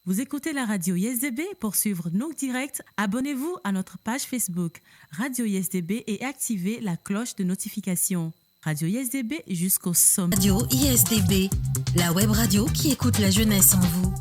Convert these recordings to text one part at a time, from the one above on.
Vous écoutez la radio ISDB. Pour suivre nos directs, abonnez-vous à notre page Facebook Radio ISDB et activez la cloche de notification. Radio ISDB jusqu'au sommet. Radio ISDB, la web radio qui écoute la jeunesse en vous.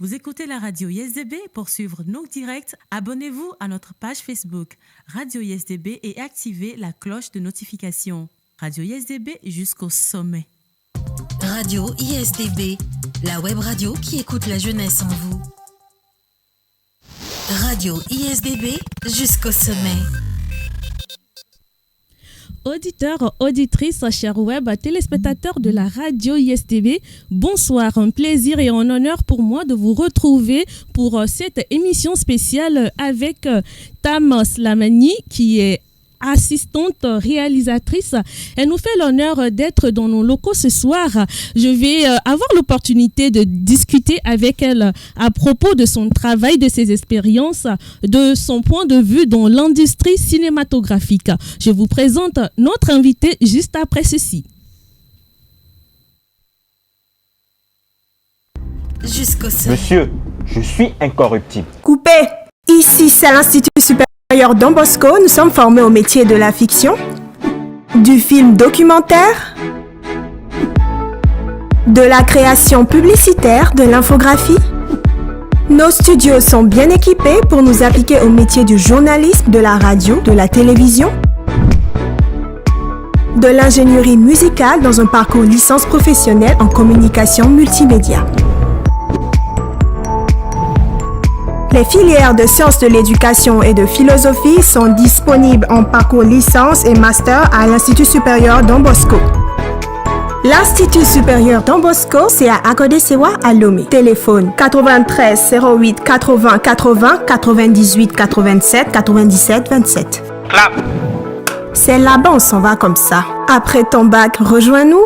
Vous écoutez la radio ISDB. Pour suivre nos directs, abonnez-vous à notre page Facebook Radio ISDB et activez la cloche de notification. Radio ISDB jusqu'au sommet. Radio ISDB, la web radio qui écoute la jeunesse en vous. Radio ISDB jusqu'au sommet. Auditeurs, auditrices, chers web téléspectateurs de la radio ISDB, bonsoir. Un plaisir et un honneur pour moi de vous retrouver pour cette émission spéciale avec Tam Slamani qui est assistante réalisatrice. Elle nous fait l'honneur d'être dans nos locaux ce soir. Je vais avoir l'opportunité de discuter avec elle à propos de son travail, de ses expériences, de son point de vue dans l'industrie cinématographique. Je vous présente notre invité juste après ceci. Jusqu'au sommet. Monsieur, je suis incorruptible. Coupé. Ici, c'est l'Institut supérieur Don Bosco. Nous sommes formés au métier de la fiction, du film documentaire, de la création publicitaire, de l'infographie. Nos studios sont bien équipés pour nous appliquer au métier du journalisme, de la radio, de la télévision, de l'ingénierie musicale dans un parcours licence professionnelle en communication multimédia. Les filières de sciences de l'éducation et de philosophie sont disponibles en parcours licence et master à l'Institut supérieur Don Bosco. L'Institut supérieur Don Bosco, c'est à Agodesewa à Lomé. Téléphone 93 08 80 80 98 87 97 27. Clap. C'est là-bas, on s'en va comme ça. Après ton bac, rejoins-nous.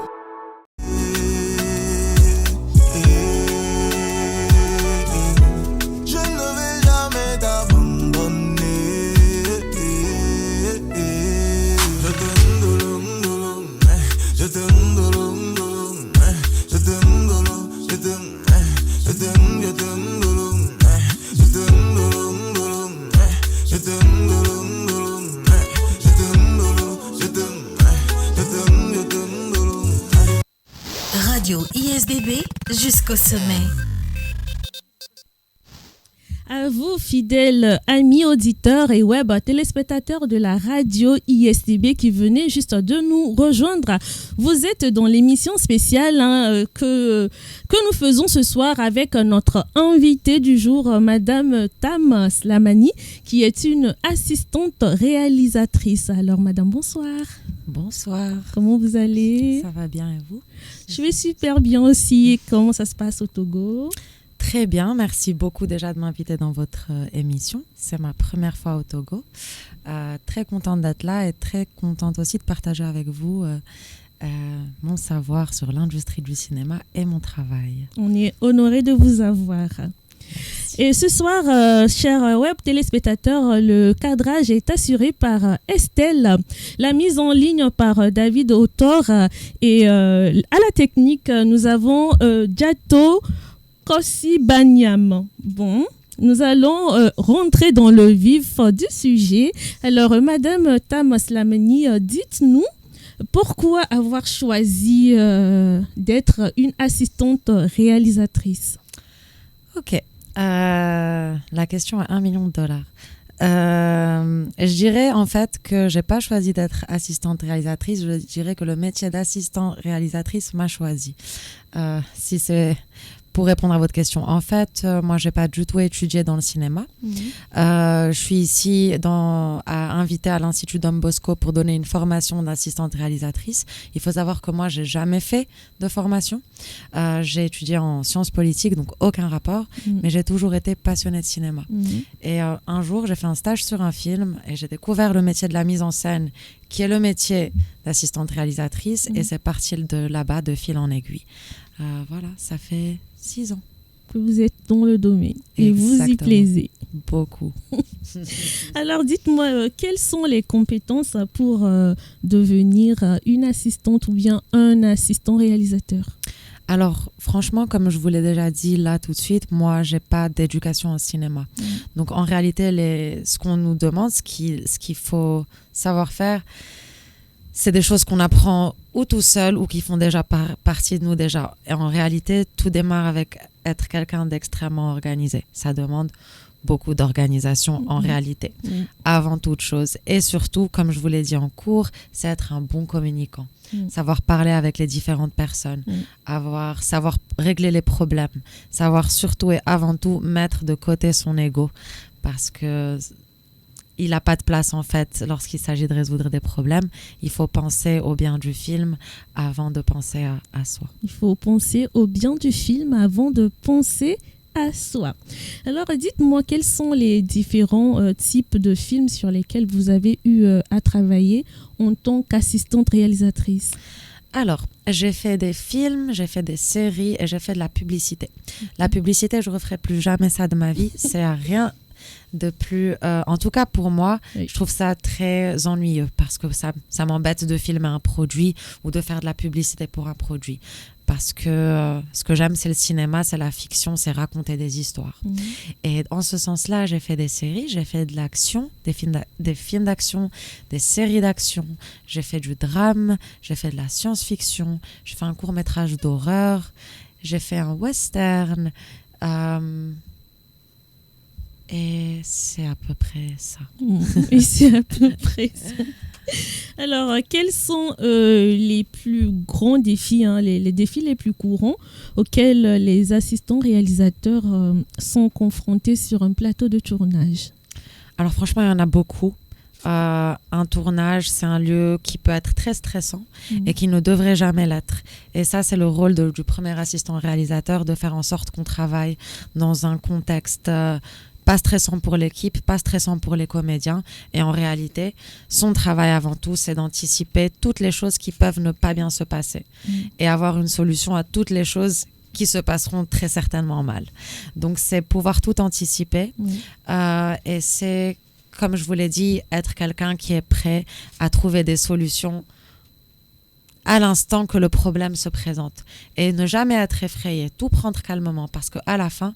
Radio ISDB jusqu'au sommet. À vous, fidèles amis auditeurs et web téléspectateurs de la radio ISDB qui venez juste de nous rejoindre. Vous êtes dans l'émission spéciale que nous faisons ce soir avec notre invitée du jour, Madame Tam Slamani, qui est une assistante réalisatrice. Alors, Madame, bonsoir. Bonsoir. Comment vous allez? Ça va bien et vous? Je vais super bien aussi. Comment ça se passe au Togo? Très bien, merci beaucoup déjà de m'inviter dans votre émission. C'est ma première fois au Togo. Très contente d'être là et très contente aussi de partager avec vous mon savoir sur l'industrie du cinéma et mon travail. On est honoré de vous avoir. Et ce soir, chers web téléspectateurs, le cadrage est assuré par Estelle, la mise en ligne par David Autor et à la technique, nous avons Jato Kosibanyam. Bon, nous allons rentrer dans le vif du sujet. Alors, Madame Tam Slamani, dites-nous pourquoi avoir choisi d'être une assistante réalisatrice? Ok. La question à $1 million. Je dirais en fait que j'ai pas choisi d'être assistante réalisatrice. Je dirais que le métier d'assistante réalisatrice m'a choisi. Si c'est pour répondre à votre question, en fait, moi, j'ai pas du tout étudié dans le cinéma. Je suis ici invitée à l'Institut Don Bosco pour donner une formation d'assistante réalisatrice. Il faut savoir que moi, j'ai jamais fait de formation. J'ai étudié en sciences politiques, donc aucun rapport, mais j'ai toujours été passionnée de cinéma. Et un jour, j'ai fait un stage sur un film et j'ai découvert le métier de la mise en scène, qui est le métier d'assistante réalisatrice, et c'est parti de là-bas, de fil en aiguille. Voilà, ça fait 6 ans. Que vous êtes dans le domaine. Et Exactement. vous y plaisez. Beaucoup. Alors, dites-moi, quelles sont les compétences pour devenir une assistante ou bien un assistant réalisateur? Alors, franchement, comme je vous l'ai déjà dit là tout de suite, moi, j'ai pas d'éducation en cinéma. Donc, en réalité, ce qu'on nous demande, ce qu'il faut savoir faire, c'est des choses qu'on apprend ou tout seul ou qui font déjà partie de nous déjà. Et en réalité, tout démarre avec être quelqu'un d'extrêmement organisé. Ça demande beaucoup d'organisation en réalité, avant toute chose. Et surtout, comme je vous l'ai dit en cours, c'est être un bon communicant. Savoir parler avec les différentes personnes, savoir régler les problèmes, savoir surtout et avant tout mettre de côté son ego, parce que il n'a pas de place en fait lorsqu'il s'agit de résoudre des problèmes. Il faut penser au bien du film avant de penser à soi. Il faut penser au bien du film avant de penser à soi. Alors dites-moi, quels sont les différents types de films sur lesquels vous avez eu à travailler en tant qu'assistante réalisatrice? Alors, j'ai fait des films, j'ai fait des séries et j'ai fait de la publicité. La publicité, je ne referai plus jamais ça de ma vie. C'est rien de plus... en tout cas, pour moi, je trouve ça très ennuyeux parce que ça m'embête de filmer un produit ou de faire de la publicité pour un produit. Parce que ce que j'aime, c'est le cinéma, c'est la fiction, c'est raconter des histoires. Et en ce sens-là, j'ai fait des séries, j'ai fait de l'action, des films d'action, des séries d'action, j'ai fait du drame, j'ai fait de la science-fiction, j'ai fait un court-métrage d'horreur, j'ai fait un western... Et c'est à peu près ça. Et c'est à peu près ça. Alors, quels sont les plus grands défis, les défis les plus courants auxquels les assistants réalisateurs sont confrontés sur un plateau de tournage? Alors franchement, il y en a beaucoup. Un tournage, c'est un lieu qui peut être très stressant et qui ne devrait jamais l'être. Et ça, c'est le rôle du premier assistant réalisateur, de faire en sorte qu'on travaille dans un contexte... pas stressant pour l'équipe, pas stressant pour les comédiens. Et en réalité, son travail avant tout, c'est d'anticiper toutes les choses qui peuvent ne pas bien se passer et avoir une solution à toutes les choses qui se passeront très certainement mal. Donc, c'est pouvoir tout anticiper et c'est, comme je vous l'ai dit, être quelqu'un qui est prêt à trouver des solutions à l'instant que le problème se présente et ne jamais être effrayé, tout prendre calmement, parce qu'à la fin,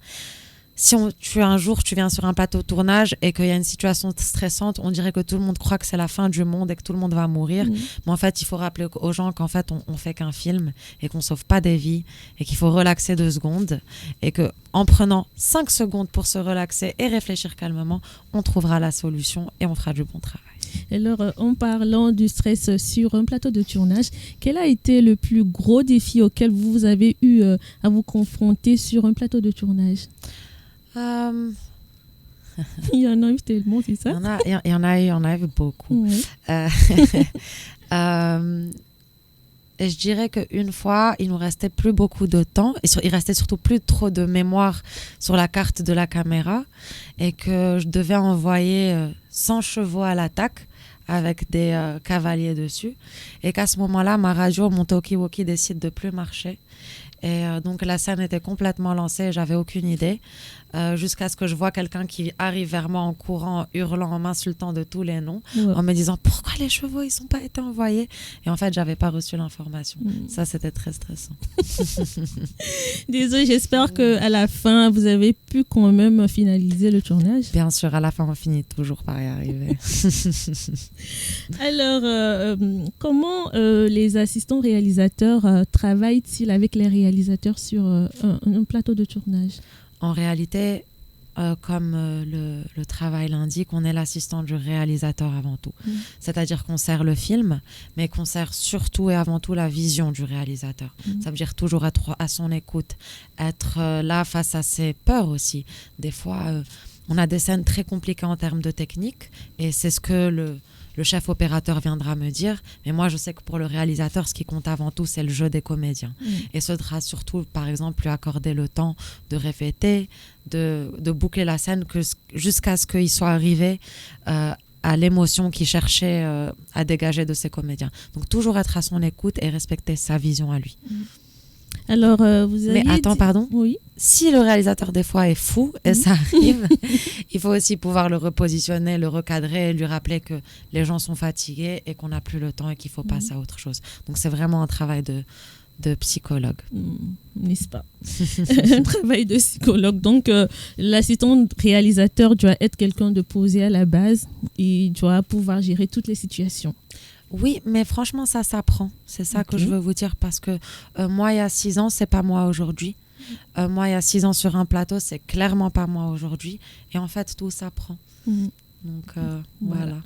si un jour tu viens sur un plateau de tournage et qu'il y a une situation stressante, on dirait que tout le monde croit que c'est la fin du monde et que tout le monde va mourir. Mais en fait, il faut rappeler aux gens qu'en fait, on fait qu'un film et qu'on sauve pas des vies et qu'il faut relaxer 2 secondes et qu'en prenant 5 secondes pour se relaxer et réfléchir calmement, on trouvera la solution et on fera du bon travail. Alors, en parlant du stress sur un plateau de tournage, quel a été le plus gros défi auquel vous avez eu à vous confronter sur un plateau de tournage? Il y en a eu tellement, c'est ça? Il y en a eu beaucoup. Oui. Et je dirais qu'une fois, il nous restait plus beaucoup de temps et il restait surtout plus trop de mémoire sur la carte de la caméra et que je devais envoyer 100 chevaux à l'attaque avec des cavaliers dessus et qu'à ce moment-là, ma radio, mon talkie-walkie décide de plus marcher. Et donc la scène était complètement lancée, j'avais aucune idée, jusqu'à ce que je vois quelqu'un qui arrive vers moi en courant, hurlant, en m'insultant de tous les noms, en me disant pourquoi les chevaux ils sont pas été envoyés. Et en fait, j'avais pas reçu l'information. Ça, c'était très stressant. Désolée, j'espère qu'à la fin, vous avez pu quand même finaliser le tournage. Bien sûr, à la fin, on finit toujours par y arriver. Alors, comment les assistants réalisateurs travaillent-ils avec les réalisateurs sur un plateau de tournage? En réalité, comme le travail l'indique, on est l'assistant du réalisateur avant tout. C'est-à-dire qu'on sert le film, mais qu'on sert surtout et avant tout la vision du réalisateur. Ça veut dire toujours être à son écoute, être là face à ses peurs aussi. Des fois, on a des scènes très compliquées en termes de technique, et c'est ce que le chef opérateur viendra me dire. Mais moi, je sais que pour le réalisateur, ce qui compte avant tout, c'est le jeu des comédiens. Et ce sera surtout, par exemple, lui accorder le temps de répéter, de boucler la scène jusqu'à ce qu'il soit arrivé à l'émotion qu'il cherchait à dégager de ses comédiens. Donc, toujours être à son écoute et respecter sa vision à lui. Alors, vous avez... Mais attends, pardon. Oui. Si le réalisateur, des fois, est fou, et ça arrive, il faut aussi pouvoir le repositionner, le recadrer et lui rappeler que les gens sont fatigués et qu'on n'a plus le temps et qu'il faut passer à autre chose. Donc, c'est vraiment un travail de psychologue. N'est-ce pas? Un travail de psychologue. Donc, l'assistant réalisateur doit être quelqu'un de posé à la base et doit pouvoir gérer toutes les situations. Oui, mais franchement, ça s'apprend. C'est ça que je veux vous dire, parce que moi, il y a 6 ans, c'est pas moi aujourd'hui. Moi, il y a 6 ans sur un plateau, c'est clairement pas moi aujourd'hui. Et en fait, tout s'apprend. Donc, voilà.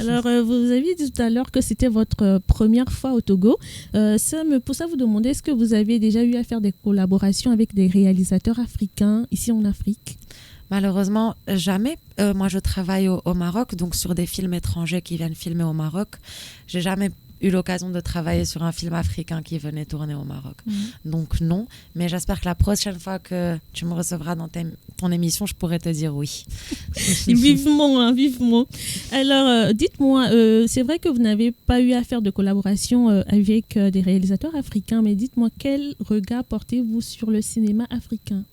Alors, vous aviez dit tout à l'heure que c'était votre première fois au Togo. Ça me pousse à vous demander, est-ce que vous avez déjà eu à faire des collaborations avec des réalisateurs africains ici en Afrique? Malheureusement, jamais. Moi, je travaille au Maroc, donc sur des films étrangers qui viennent filmer au Maroc. J'ai jamais eu l'occasion de travailler sur un film africain qui venait tourner au Maroc. Donc non, mais j'espère que la prochaine fois que tu me recevras dans ton émission, je pourrai te dire oui. Vivement, hein, vivement. Alors, dites-moi, c'est vrai que vous n'avez pas eu à faire de collaboration avec des réalisateurs africains, mais dites-moi, quel regard portez-vous sur le cinéma africain ?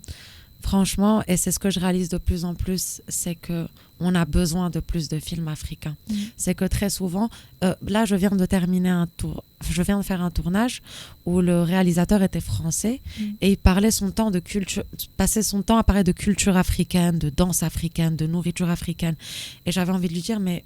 Franchement, et c'est ce que je réalise de plus en plus, c'est qu'on a besoin de plus de films africains. C'est que très souvent, là je viens de faire un tournage où le réalisateur était français et il passait son temps à parler de culture africaine, de danse africaine, de nourriture africaine. Et j'avais envie de lui dire, mais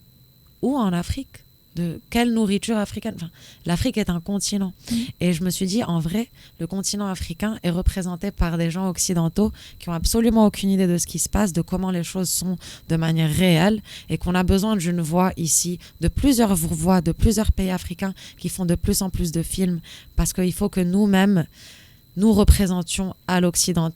où en Afrique ? De quelle nourriture africaine? Enfin, l'Afrique est un continent. Et je me suis dit, en vrai, le continent africain est représenté par des gens occidentaux qui n'ont absolument aucune idée de ce qui se passe, de comment les choses sont de manière réelle, et qu'on a besoin d'une voix ici, de plusieurs voix, de plusieurs pays africains qui font de plus en plus de films, parce qu'il faut que nous-mêmes, nous représentions à l'Occident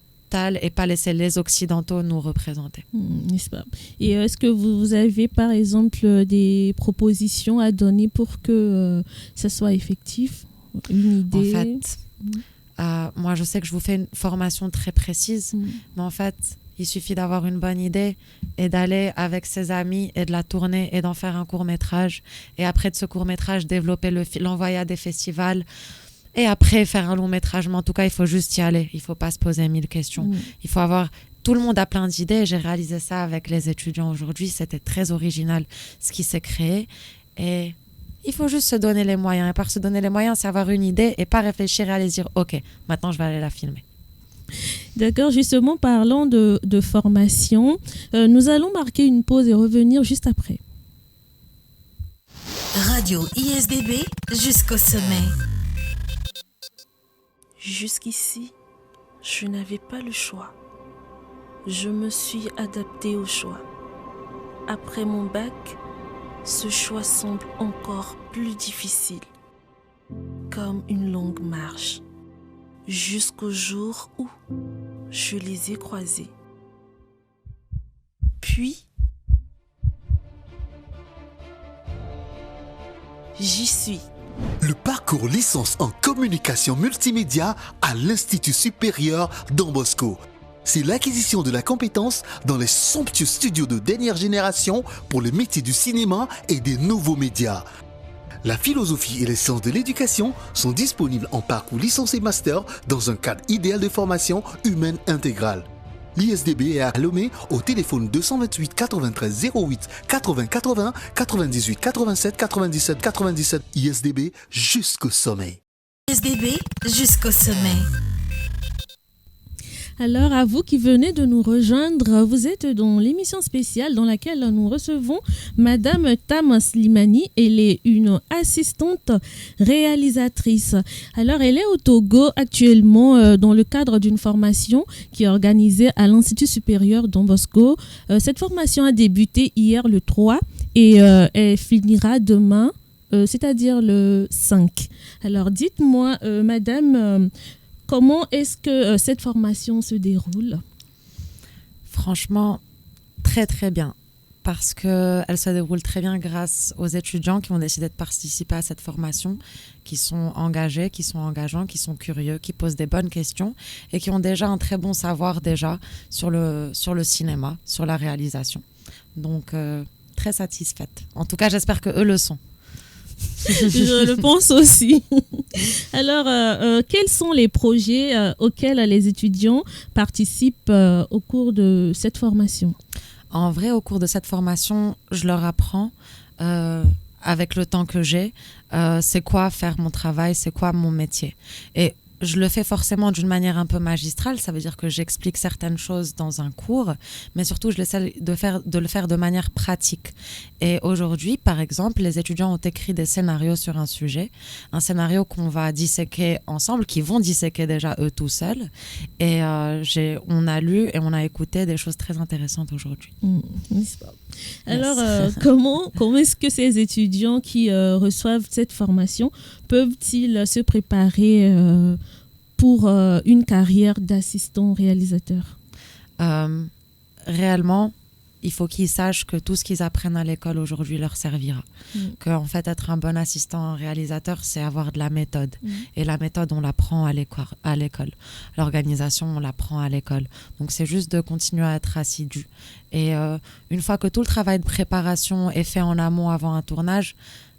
et pas laisser les Occidentaux nous représenter. N'est-ce pas? Et est-ce que vous avez, par exemple, des propositions à donner pour que ça soit effectif? Une idée? En fait, moi, je sais que je vous fais une formation très précise, mais en fait, il suffit d'avoir une bonne idée et d'aller avec ses amis et de la tourner et d'en faire un court-métrage. Et après de ce court-métrage, développer l'envoyer à des festivals. Et après, faire un long métrage. Mais en tout cas, il faut juste y aller. Il ne faut pas se poser 1000 questions. Il faut avoir... Tout le monde a plein d'idées. J'ai réalisé ça avec les étudiants aujourd'hui. C'était très original ce qui s'est créé. Et il faut juste se donner les moyens. Et par se donner les moyens, c'est avoir une idée et pas réfléchir et aller dire « Ok, maintenant, je vais aller la filmer ». D'accord, justement, parlant de formation, nous allons marquer une pause et revenir juste après. Radio ISDB jusqu'au sommet. Jusqu'ici, je n'avais pas le choix. Je me suis adaptée au choix. Après mon bac, ce choix semble encore plus difficile, comme une longue marche, jusqu'au jour où je les ai croisés. Puis, j'y suis. Le parcours licence en communication multimédia à l'Institut supérieur Don Bosco. C'est l'acquisition de la compétence dans les somptueux studios de dernière génération pour le métier du cinéma et des nouveaux médias. La philosophie et les sciences de l'éducation sont disponibles en parcours licence et master dans un cadre idéal de formation humaine intégrale. L'ISDB est à Lomé au téléphone 228 93 08 80 80 98 87 97 97 ISDB jusqu'au sommet. ISDB jusqu'au sommet. Alors, à vous qui venez de nous rejoindre, vous êtes dans l'émission spéciale dans laquelle nous recevons Madame Tam Slimani. Elle est une assistante réalisatrice. Alors, elle est au Togo actuellement dans le cadre d'une formation qui est organisée à l'Institut supérieur Don Bosco. Cette formation a débuté hier le 3 et elle finira demain, c'est-à-dire le 5. Alors, dites-moi, Madame... comment est-ce que cette formation se déroule? Franchement, très très bien. Parce qu'elle se déroule très bien grâce aux étudiants qui ont décidé de participer à cette formation, qui sont engagés, qui sont engageants, qui sont curieux, qui posent des bonnes questions et qui ont déjà un très bon savoir déjà sur le cinéma, sur la réalisation. Donc, très satisfaite. En tout cas, j'espère qu'eux le sont. Je le pense aussi. Alors, quels sont les projets auxquels les étudiants participent au cours de cette formation? En vrai, au cours de cette formation, je leur apprends, avec le temps que j'ai, c'est quoi faire mon travail, c'est quoi mon métier. Et je le fais forcément d'une manière un peu magistrale, ça veut dire que j'explique certaines choses dans un cours, mais surtout je essaie de le faire de manière pratique. Et aujourd'hui, par exemple, les étudiants ont écrit des scénarios sur un sujet, un scénario qu'on va disséquer ensemble, qu'ils vont disséquer déjà eux tout seuls. Et on a lu et on a écouté des choses très intéressantes aujourd'hui. Alors, comment est-ce que ces étudiants qui reçoivent cette formation peuvent-ils se préparer pour une carrière d'assistant réalisateur? Réellement, il faut qu'ils sachent que tout ce qu'ils apprennent à l'école aujourd'hui leur servira. Qu'en fait, être un bon assistant réalisateur, c'est avoir de la méthode. Et la méthode, on l'apprend à l'école. L'organisation, on l'apprend à l'école. Donc, c'est juste de continuer à être assidu. Et une fois que tout le travail de préparation est fait en amont avant un tournage,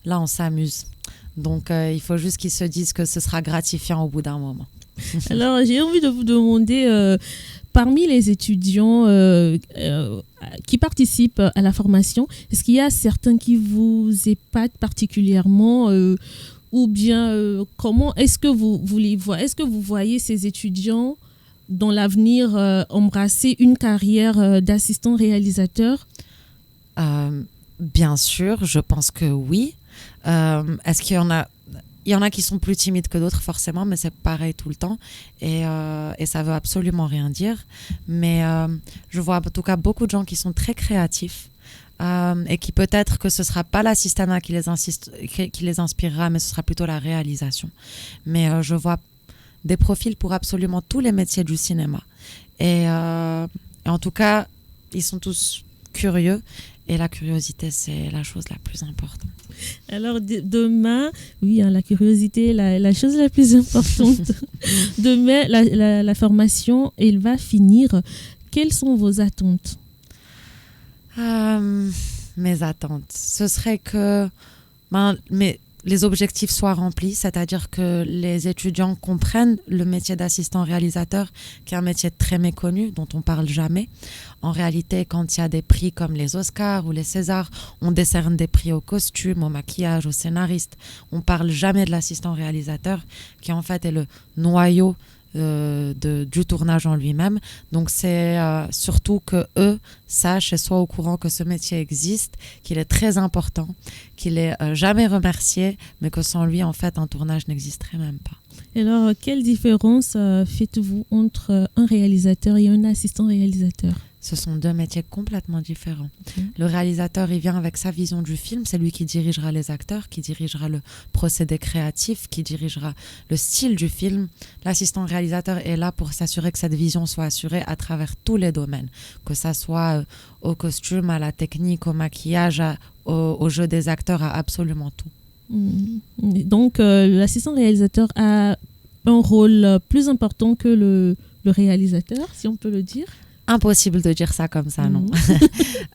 là, on s'amuse. Donc, il faut juste qu'ils se disent que ce sera gratifiant au bout d'un moment. Alors, j'ai envie de vous demander, parmi les étudiants qui participent à la formation, est-ce qu'il y a certains qui vous épatent particulièrement ou bien comment est-ce que vous les voyez? Est-ce que vous voyez ces étudiants dans l'avenir embrasser une carrière d'assistant réalisateur? Bien sûr, je pense que oui. Est-ce qu'il y en a... Il y en a qui sont plus timides que d'autres forcément, mais c'est pareil tout le temps et ça veut absolument rien dire. Mais je vois en tout cas beaucoup de gens qui sont très créatifs et qui peut-être que ce sera pas l'assistanat qui les inspirera, mais ce sera plutôt la réalisation. Mais je vois des profils pour absolument tous les métiers du cinéma. Et en tout cas, ils sont tous curieux. Et la curiosité, c'est la chose la plus importante. Alors demain, oui, la curiosité est la chose la plus importante. Demain, la formation, elle va finir. Quelles sont vos attentes? Mes attentes, ce serait que les objectifs soient remplis, c'est-à-dire que les étudiants comprennent le métier d'assistant réalisateur, qui est un métier très méconnu, dont on parle jamais. En réalité, quand il y a des prix comme les Oscars ou les Césars, on décerne des prix au costume, au maquillage, aux scénaristes. On parle jamais de l'assistant réalisateur, qui en fait est le noyau du tournage en lui-même. Donc c'est surtout que eux sachent et soient au courant que ce métier existe, qu'il est très important, qu'il est jamais remercié, mais que sans lui en fait un tournage n'existerait même pas. Alors quelle différence faites-vous entre un réalisateur et un assistant réalisateur? Ce sont deux métiers complètement différents. Le réalisateur, il vient avec sa vision du film. C'est lui qui dirigera les acteurs, qui dirigera le procédé créatif, qui dirigera le style du film. L'assistant réalisateur est là pour s'assurer que cette vision soit assurée à travers tous les domaines, que ça soit au costume, à la technique, au maquillage, au jeu des acteurs, à absolument tout. Donc, l'assistant réalisateur a un rôle plus important que le réalisateur, si on peut le dire. Impossible de dire ça comme ça, non.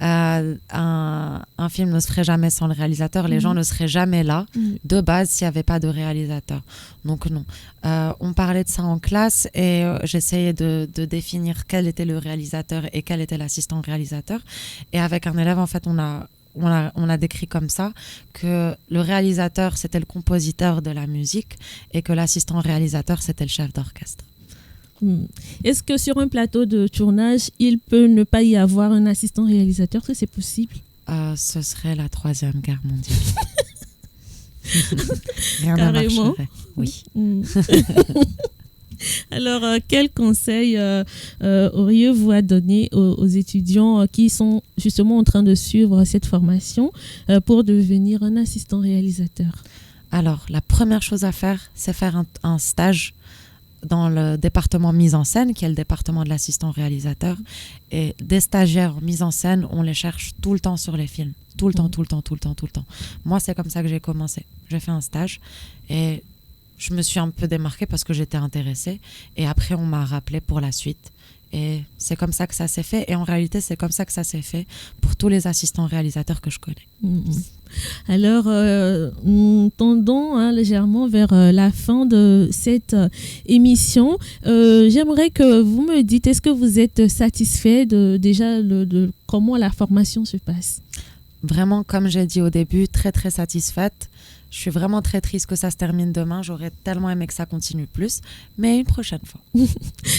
Un film ne se ferait jamais sans le réalisateur. Les gens ne seraient jamais là, de base, s'il n'y avait pas de réalisateur. Donc non. On parlait de ça en classe et j'essayais de définir quel était le réalisateur et quel était l'assistant réalisateur. Et avec un élève, en fait, on a décrit comme ça que le réalisateur, c'était le compositeur de la musique et que l'assistant réalisateur, c'était le chef d'orchestre. Est-ce que sur un plateau de tournage, il peut ne pas y avoir un assistant réalisateur? Est-ce que c'est possible? Ce serait la Troisième Guerre mondiale. Rien Carrément. ne marcherait. Oui. Alors, quel conseil auriez-vous à donner aux étudiants qui sont justement en train de suivre cette formation pour devenir un assistant réalisateur? Alors, la première chose à faire, c'est faire un stage dans le département mise en scène, qui est le département de l'assistant réalisateur. Et des stagiaires en mise en scène, on les cherche tout le temps sur les films. Tout le temps. Moi, c'est comme ça que j'ai commencé. J'ai fait un stage et je me suis un peu démarquée parce que j'étais intéressée. Et après, on m'a rappelé pour la suite. Et c'est comme ça que ça s'est fait. Et en réalité, c'est comme ça que ça s'est fait pour tous les assistants réalisateurs que je connais. Alors, nous tendons légèrement vers la fin de cette émission. J'aimerais que vous me dites, est-ce que vous êtes satisfait de comment la formation se passe? Vraiment, comme j'ai dit au début, très très satisfaite. Je suis vraiment très triste que ça se termine demain. J'aurais tellement aimé que ça continue plus, mais une prochaine fois.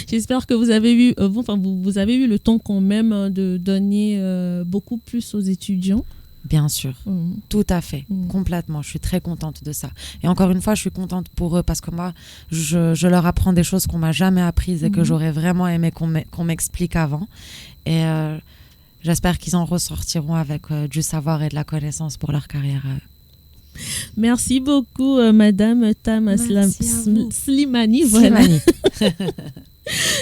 J'espère que vous avez eu, vous avez eu le temps quand même de donner beaucoup plus aux étudiants. Bien sûr, tout à fait, complètement. Je suis très contente de ça. Et encore une fois, je suis contente pour eux parce que moi, je leur apprends des choses qu'on m'a jamais apprises et que j'aurais vraiment aimé qu'on m'explique avant. Et j'espère qu'ils en ressortiront avec du savoir et de la connaissance pour leur carrière. Merci beaucoup, Madame Tam Slimani.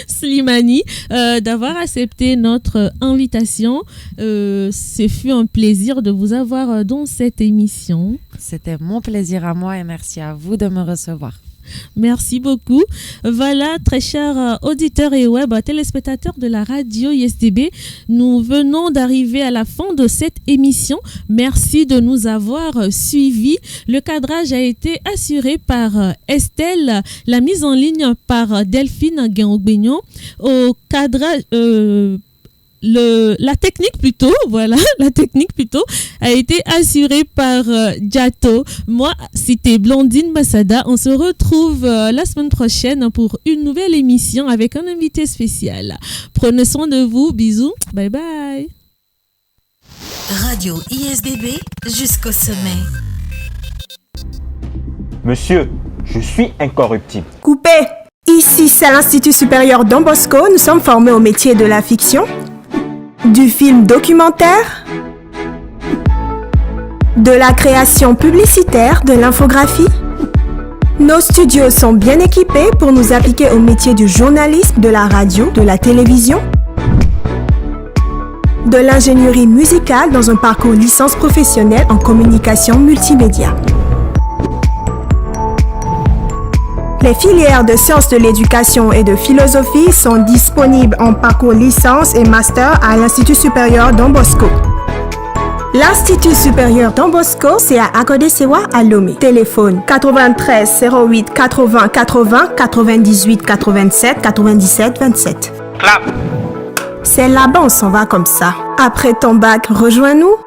Slimani, d'avoir accepté notre invitation. Ce fut un plaisir de vous avoir dans cette émission. C'était mon plaisir à moi et merci à vous de me recevoir. Merci beaucoup. Voilà, très chers auditeurs et web téléspectateurs de la radio ISDB, nous venons d'arriver à la fin de cette émission. Merci de nous avoir suivis. Le cadrage a été assuré par Estelle, la mise en ligne par Delphine Guéon-Guignon. Au cadrage... la technique plutôt a été assurée par Giato. Moi, c'était Blandine Massada. On se retrouve la semaine prochaine pour une nouvelle émission avec un invité spécial. Prenez soin de vous. Bisous. Bye bye. Radio ISDB jusqu'au sommet. Monsieur, je suis incorruptible. Coupé. Ici, c'est l'Institut supérieur Don Bosco. Nous sommes formés au métier de la fiction, du film documentaire, de la création publicitaire, de l'infographie. Nos studios sont bien équipés pour nous appliquer au métier du journalisme, de la radio, de la télévision, de l'ingénierie musicale dans un parcours licence professionnelle en communication multimédia. Les filières de sciences de l'éducation et de philosophie sont disponibles en parcours licence et master à l'Institut supérieur Don Bosco. L'Institut supérieur Don Bosco, c'est à Agodesewa à Lomé. Téléphone 93 08 80 80 98 87 97 27. Clap. C'est là-bas, on s'en va comme ça. Après ton bac, rejoins-nous.